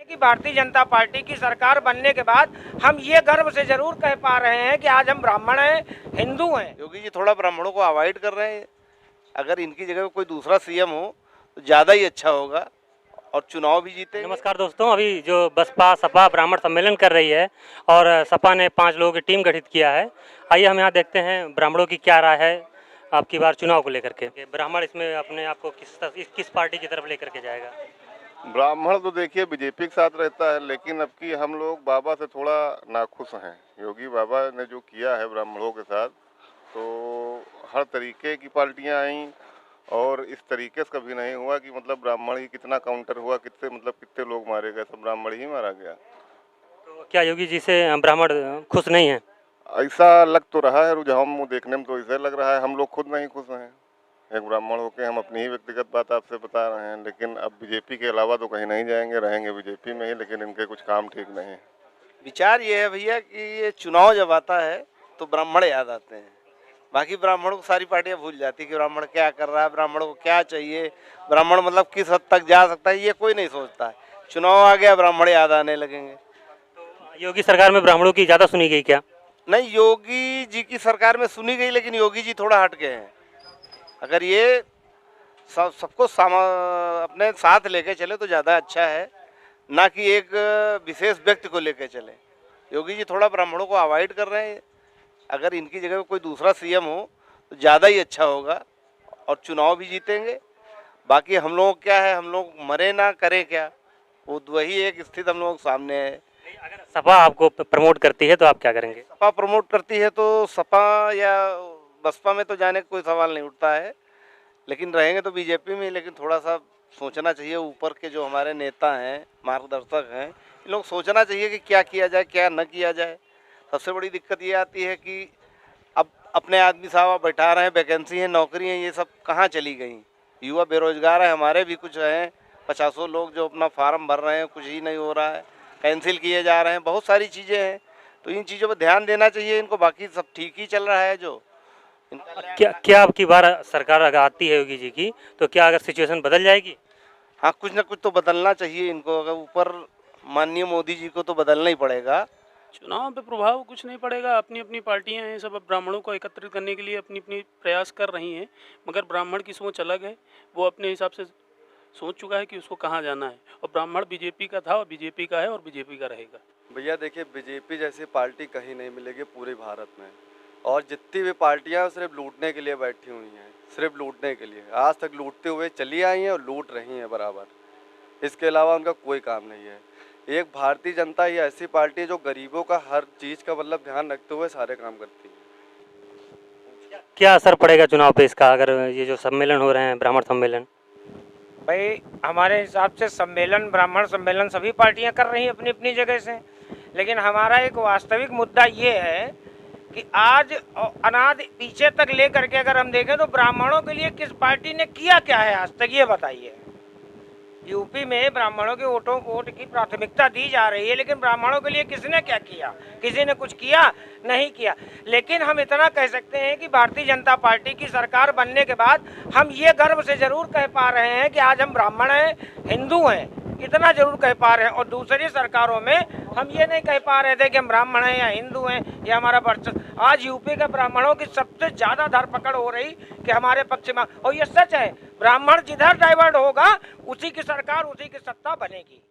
कि भारतीय जनता पार्टी की सरकार बनने के बाद हम ये गर्व से जरूर कह पा रहे हैं कि आज हम ब्राह्मण हैं, हिंदू हैं। योगी जी थोड़ा ब्राह्मणों को अवॉइड कर रहे हैं। अगर इनकी जगह कोई दूसरा सीएम हो तो ज़्यादा ही अच्छा होगा और चुनाव भी जीते। नमस्कार दोस्तों, अभी जो बसपा सपा ब्राह्मण सम्मेलन कर रही है और सपा ने 5 लोगों की टीम गठित किया है। आइए हम यहाँ देखते हैं ब्राह्मणों की क्या राय है आपकी बार चुनाव को लेकर के। ब्राह्मण इसमें अपने आप को किस पार्टी की तरफ लेकर के जाएगा? ब्राह्मण तो देखिए बीजेपी के साथ रहता है, लेकिन अब की हम लोग बाबा से थोड़ा नाखुश हैं। योगी बाबा ने जो किया है ब्राह्मणों के साथ, तो हर तरीके की पार्टियां आई और इस तरीके से कभी नहीं हुआ कि मतलब ब्राह्मण ही कितना काउंटर हुआ, कितने लोग मारे गए, सब ब्राह्मण ही मारा गया। तो क्या योगी जी से ब्राह्मण खुश नहीं है? ऐसा लग तो रहा है, रुझान देखने में तो ऐसा लग रहा है। हम लोग खुद नहीं खुश हैं। एक ब्राह्मण होकर हम अपनी ही व्यक्तिगत बात आपसे बता रहे हैं, लेकिन अब बीजेपी के अलावा तो कहीं नहीं जाएंगे, रहेंगे बीजेपी में ही, लेकिन इनके कुछ काम ठीक नहीं है। विचार ये है भैया कि ये चुनाव जब आता है तो ब्राह्मण याद आते हैं। बाकी ब्राह्मणों को सारी पार्टियां भूल जाती है कि ब्राह्मण क्या कर रहा है, ब्राह्मणों को क्या चाहिए, ब्राह्मण मतलब किस हद तक जा सकता है, ये कोई नहीं सोचता है। चुनाव आ गया, ब्राह्मण याद आने लगेंगे। तो योगी सरकार में ब्राह्मणों की ज़्यादा सुनी गई क्या? नहीं, योगी जी की सरकार में सुनी गई, लेकिन योगी जी थोड़ा हट गए हैं। अगर ये सबको अपने साथ लेके चले तो ज़्यादा अच्छा है, ना कि एक विशेष व्यक्ति को लेके चले। योगी जी थोड़ा ब्राह्मणों को अवॉइड कर रहे हैं। अगर इनकी जगह कोई दूसरा सीएम हो तो ज़्यादा ही अच्छा होगा और चुनाव भी जीतेंगे। बाकी हम लोग क्या है, हम लोग मरे ना करें क्या, वो वही एक स्थिति हम लोग सामने है। अगर सपा आपको प्रमोट करती है तो आप क्या करेंगे? सपा प्रमोट करती है तो सपा या बसपा में तो जाने का कोई सवाल नहीं उठता है, लेकिन रहेंगे तो बीजेपी में। लेकिन थोड़ा सा सोचना चाहिए, ऊपर के जो हमारे नेता हैं, मार्गदर्शक हैं, इन लोग सोचना चाहिए कि क्या किया जाए, क्या न किया जाए। सबसे बड़ी दिक्कत ये आती है कि अब अपने आदमी साहब बैठा रहे हैं, वैकेंसी है, नौकरी है, ये सब कहाँ चली गई। युवा बेरोजगार है, हमारे भी कुछ हैं 50 लोग जो अपना फार्म भर रहे हैं, कुछ ही नहीं हो रहा है, कैंसिल किए जा रहे हैं, बहुत सारी चीज़ें हैं। तो इन चीज़ों पर ध्यान देना चाहिए इनको। बाकी सब ठीक ही चल रहा है। जो क्या अब की बार सरकार अगर आती है योगी जी की, तो क्या अगर सिचुएशन बदल जाएगी? हाँ, कुछ ना कुछ तो बदलना चाहिए इनको। अगर ऊपर माननीय मोदी जी को तो बदलना ही पड़ेगा। चुनाव पे प्रभाव कुछ नहीं पड़ेगा। अपनी अपनी पार्टियां हैं, सब अब ब्राह्मणों को एकत्रित करने के लिए अपनी अपनी प्रयास कर रही हैं, मगर ब्राह्मण की सोच अलग है। वो अपने हिसाब से सोच चुका है कि उसको कहाँ जाना है, और ब्राह्मण बीजेपी का था और बीजेपी का है और बीजेपी का रहेगा। भैया देखिए, बीजेपी जैसी पार्टी कहीं नहीं मिलेगी पूरे भारत में, और जितनी भी पार्टियां सिर्फ लूटने के लिए बैठी हुई हैं, सिर्फ लूटने के लिए आज तक लूटते हुए चली आई हैं और लूट रही हैं बराबर। इसके अलावा उनका कोई काम नहीं है। एक भारतीय जनता ही ऐसी पार्टी है जो गरीबों का हर चीज़ का मतलब ध्यान रखते हुए सारे काम करती है। क्या असर पड़ेगा चुनाव पे इसका, अगर ये जो सम्मेलन हो रहे हैं ब्राह्मण सम्मेलन? भाई हमारे हिसाब से सम्मेलन, ब्राह्मण सम्मेलन सभी पार्टियां कर रही हैं अपनी अपनी जगह से, लेकिन हमारा एक वास्तविक मुद्दा ये है कि आज अनाद पीछे तक ले करके अगर हम देखें तो ब्राह्मणों के लिए किस पार्टी ने किया क्या है आज तक, ये बताइए। यूपी में ब्राह्मणों के वोट की प्राथमिकता दी जा रही है, लेकिन ब्राह्मणों के लिए किसने क्या किया? किसी ने कुछ किया नहीं किया। लेकिन हम इतना कह सकते हैं कि भारतीय जनता पार्टी की सरकार बनने के बाद हम ये गर्व से जरूर कह पा रहे हैं कि आज हम ब्राह्मण हैं, हिंदू हैं, इतना जरूर कह पा रहे हैं। और दूसरी सरकारों में हम ये नहीं कह पा रहे थे कि हम ब्राह्मण हैं या हिंदू हैं या हमारा वर्चस्व। आज यूपी के ब्राह्मणों की सबसे ज़्यादा धरपकड़ हो रही कि हमारे पक्ष में, और ये सच है, ब्राह्मण जिधर डाइवर्ट होगा उसी की सरकार, उसी की सत्ता बनेगी।